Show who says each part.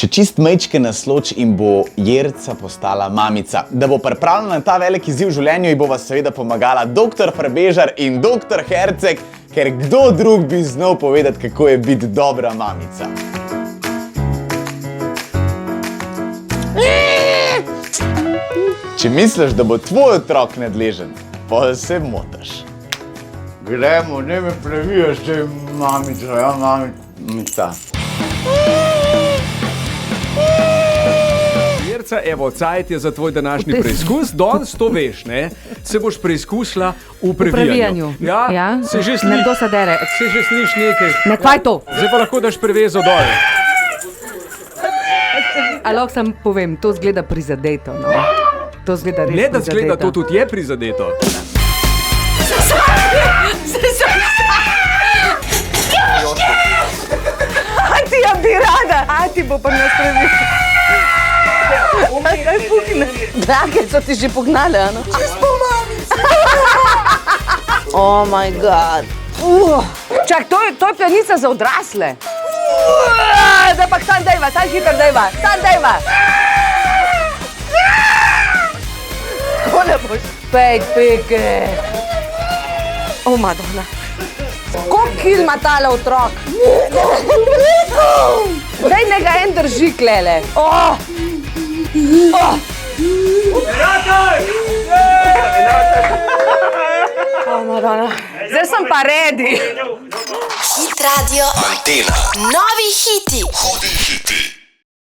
Speaker 1: Še čist majčke nasloč in bo Jerca postala mamica. Da bo pripravljena na ta velik izziv v življenju, ji bova seveda pomagala dr. Prebežar in dr. Herceg, ker kdo drug bi znal povedati, kako je biti dobra mamica. Če misliš, da bo tvoj otrok nadležen, pa se motiš. Gremo, ne me previjaš, če je mamica, ja, mamica.
Speaker 2: Jerca, evo, cajt je za tvoj današnji preizkus. Danes to veš, ne? Se boš preizkusila v previjanju. Ja? Se že sliš?
Speaker 3: Nekdo se dere.
Speaker 2: Se že sliš nekaj?
Speaker 3: Ne, kaj to?
Speaker 2: Zdaj pa lahko daš prevezo dol.
Speaker 3: A lahko sam povem, to zgleda prizadeto, no. To zgleda res
Speaker 2: Ne, da
Speaker 3: prizadeto.
Speaker 2: zgleda, to tudi je prizadeto.
Speaker 3: Ti ja bi rada. Ti bo pa nas previl. Kaj pukne? Drage, so ti že pognale, ano? Čisto mamica. Oh my god. Čak, to je pijanica za odrasle. Zdaj pa sam dejva, sam hitro dejva, sam dejva. Ko ne boš? 5 peke. O, Madonna. Koliko kil ima tale otrok? Daj, ne ga en drži, klele. Madonna. Zdaj sem pa ready.
Speaker 4: Hit Radio.
Speaker 5: Antena.
Speaker 4: Novi hiti.
Speaker 5: Hudi hiti.